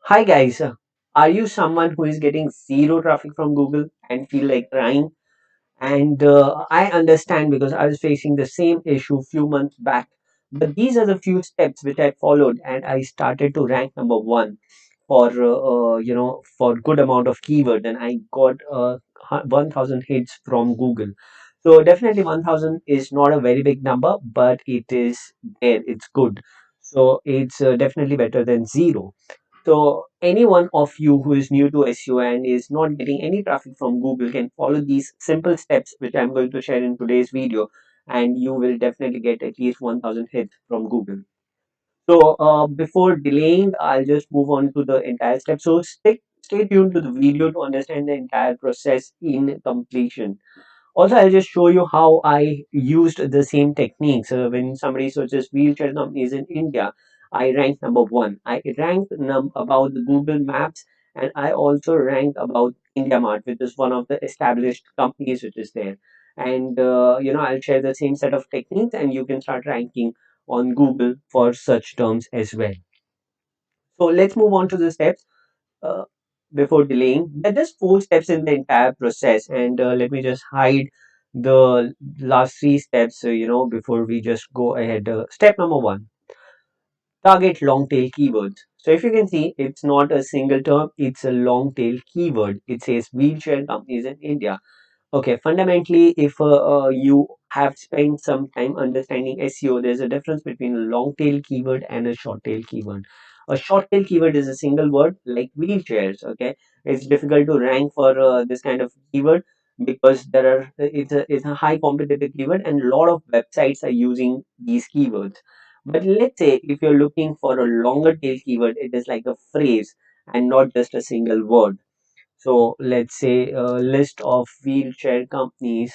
Hi guys, are you someone who is getting zero traffic from Google and feel like crying? And I understand because I was facing the same issue few months back. But these are the few steps which I followed, and I started to rank number one for for good amount of keyword, and I got 1,000 hits from Google. So definitely 1,000 is not a very big number, but it is there. It's good. So it's definitely better than zero. So any one of you who is new to SEO and is not getting any traffic from Google can follow these simple steps which I'm going to share in today's video, and you will definitely get at least 1,000 hits from Google. So before delaying, I'll just move on to the entire step. So stay tuned to the video to understand the entire process in completion. Also, I'll just show you how I used the same techniques. When somebody searches wheelchair companies in India, I ranked number one. I ranked about the Google Maps, and I also ranked about India Mart, which is one of the established companies which is there. And I'll share the same set of techniques, and you can start ranking on Google for such terms as well. So let's move on to the steps. Uh, Before delaying. There are just four steps in the entire process, and let me just hide the last three steps. Before we just go ahead. Step number one: target long tail keywords. So if you can see, it's not a single term; it's a long tail keyword. It says wheelchair companies in India. Okay, fundamentally, if you have spent some time understanding SEO, there's a difference between a long tail keyword and a short tail keyword. A short tail keyword is a single word like wheelchairs. Okay, it's difficult to rank for this kind of keyword because it's a high competitive keyword and a lot of websites are using these keywords. But let's say if you're looking for a longer tail keyword, it is like a phrase and not just a single word. So let's say a list of wheelchair companies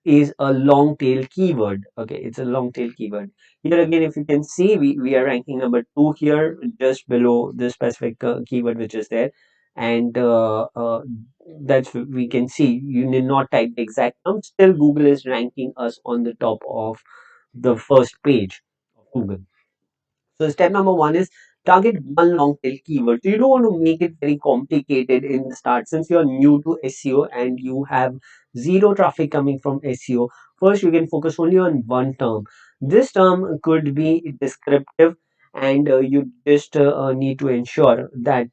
is a long tail keyword. Okay, it's a long tail keyword. Here again, if you can see, we are ranking number two here, just below the specific keyword which is there. And that's we can see you need not type the exact term. Still, Google is ranking us on the top of the first page of Google. So step number one is target one long tail keyword. So you don't want to make it very complicated in the start since you are new to SEO and you have zero traffic coming from SEO. First, you can focus only on one term. This term could be descriptive and you just need to ensure that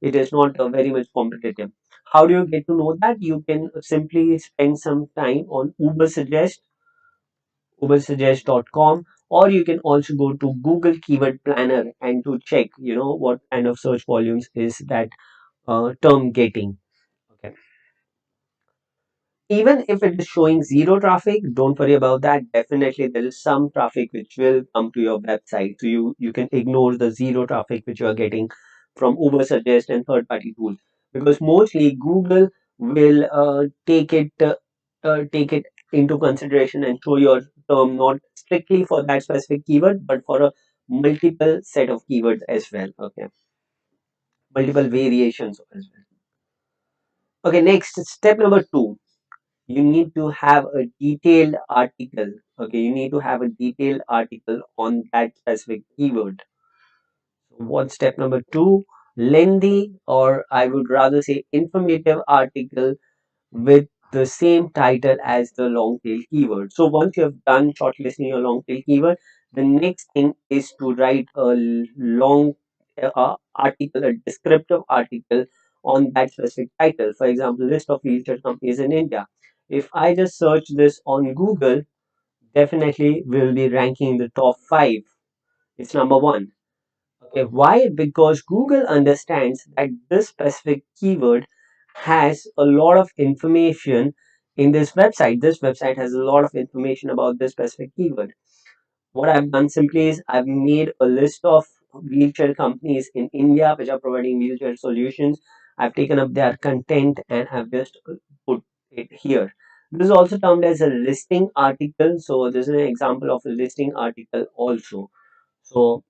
it is not very much competitive. How do you get to know that? You can simply spend some time on ubersuggest.com, or you can also go to Google Keyword Planner and to check what kind of search volumes is that term getting. Okay, even if it is showing zero traffic, don't worry about that. Definitely there is some traffic which will come to your website, so you can ignore the zero traffic which you are getting from Uber Suggest and third party tools, because mostly Google will take it into consideration and show your term not strictly for that specific keyword but for a multiple set of keywords as well. Okay, multiple variations as well. Okay, next step number two, you need to have a detailed article. Okay, you need to have a detailed article on that specific keyword. What's step number two? Lengthy, or I would rather say informative article with the same title as the long tail keyword. So once you have done shortlisting your long tail keyword, the next thing is to write a long article, a descriptive article on that specific title. For example, list of wheelchair companies in India. If I just search this on Google, definitely will be ranking in the top five. It's number one. Okay, why? Because Google understands that this specific keyword has a lot of information in this website. This website has a lot of information about this specific keyword. What I've done simply is I've made a list of wheelchair companies in India which are providing wheelchair solutions. I've taken up their content and I've just put it here. This is also termed as a listing article. So this is an example of a listing article also. So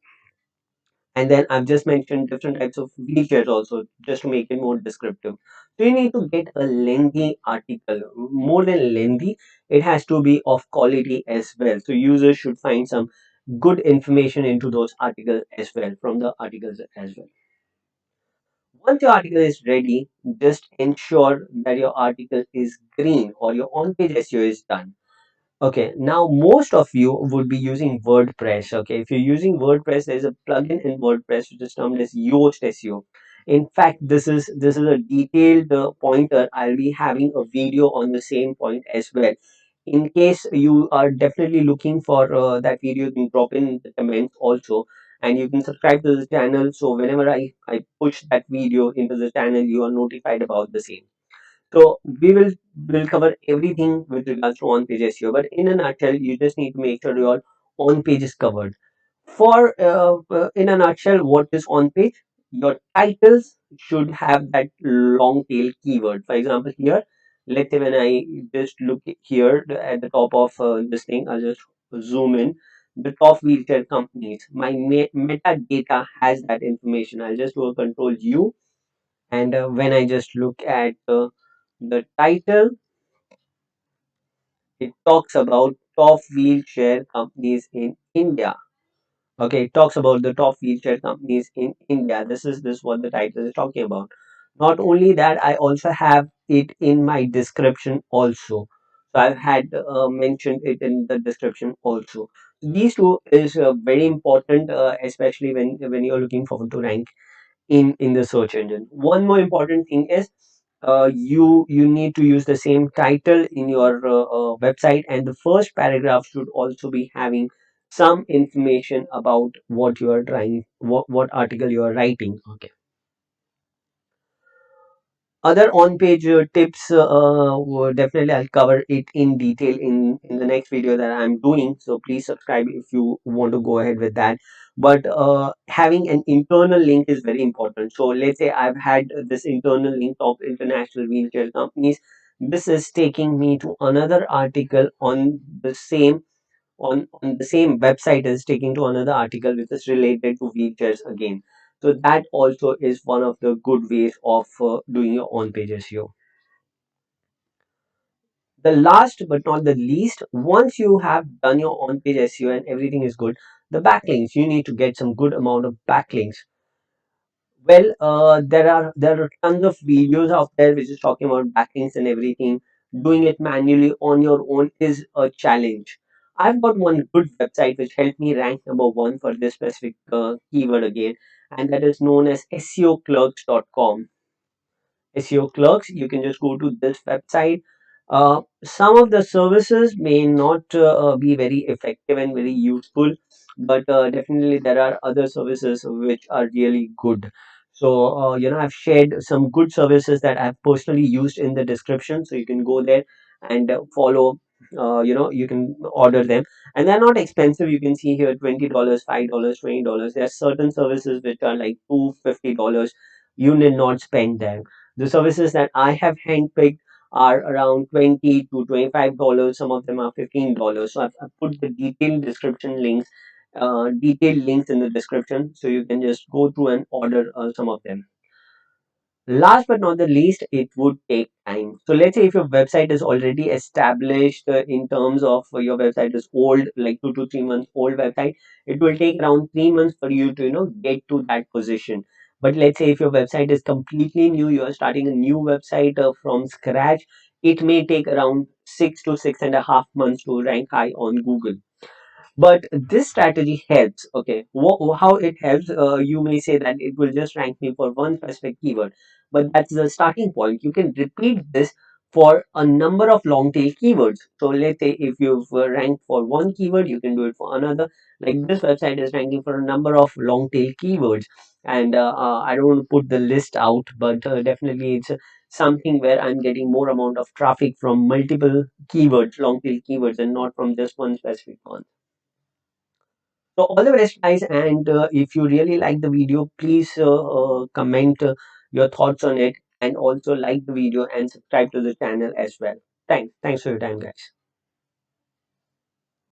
and then I've just mentioned different types of wheelchairs also just to make it more descriptive. So you need to get a lengthy article. More than lengthy, it has to be of quality as well. So users should find some good information into those articles as well, from the articles as well. Once your article is ready, just ensure that your article is green or your on-page SEO is done. Okay, now most of you would be using WordPress. Okay, if you're using WordPress, there's a plugin in WordPress which is termed as Yoast SEO. In fact, this is a detailed pointer. I'll be having a video on the same point as well. In case you are definitely looking for that video, you can drop in the comments also, and you can subscribe to the channel. So whenever I push that video into the channel, you are notified about the same. So we will cover everything with regards to on page SEO. But in a nutshell, you just need to make sure your on page is covered. For in a nutshell, what is on page? Your titles should have that long tail keyword. For example, here, let's say when I just look here at the top of this thing, I'll just zoom in. The top wheelchair companies. My metadata has that information. I'll just do a control U, and when I just look at the title, it talks about top wheelchair companies in India. Okay, it talks about the top wheelchair companies in India. This is what the title is talking about. Not only that, I also have it in my description also. So I've had mentioned it in the description also. These two is very important, especially when you're looking forward to rank in the search engine. One more important thing is you need to use the same title in your website, and the first paragraph should also be having some information about what you are trying, what article you are writing. Okay. Other on-page tips, definitely I'll cover it in detail in the next video that I'm doing. So please subscribe if you want to go ahead with that. But having an internal link is very important. So let's say I've had this internal link of international wheelchair companies. This is taking me to another article on the same website, is taking to another article which is related to wheelchairs again. So that also is one of the good ways of doing your on page SEO. The last but not the least, once you have done your on page SEO and everything is good, the backlinks, you need to get some good amount of backlinks. Well, there are tons of videos out there which is talking about backlinks and everything. Doing it manually on your own is a challenge. I've got one good website which helped me rank number one for this specific keyword again, and that is known as SEOclerks.com. SEO clerks, you can just go to this website. Some of the services may not be very effective and very useful, but definitely there are other services which are really good. So I've shared some good services that I've personally used in the description, so you can go there and follow. You can order them, and they're not expensive. You can see here $20, $5, $20. There are certain services which are like $250. You need not spend them. The services that I have handpicked are around $20 to $25. Some of them are $15. So I've put the detailed links in the description, so you can just go through and order some of them. Last but not the least, it would take time. So let's say if your website is already established, in terms of your website is old, like 2 to 3 months old website, it will take around 3 months for you to get to that position. But let's say if your website is completely new, you are starting a new website from scratch, it may take around 6 to 6.5 months to rank high on Google. But this strategy helps. Okay, how it helps, you may say that it will just rank me for one specific keyword, but that's the starting point. You can repeat this for a number of long tail keywords. So let's say if you've ranked for one keyword, you can do it for another. Like this website is ranking for a number of long tail keywords, and I don't want to put the list out, but definitely it's something where I'm getting more amount of traffic from multiple keywords, long tail keywords, and not from just one specific one. So all the best, guys. And if you really like the video, please comment your thoughts on it, and also like the video and subscribe to the channel as well. Thanks for your time, guys.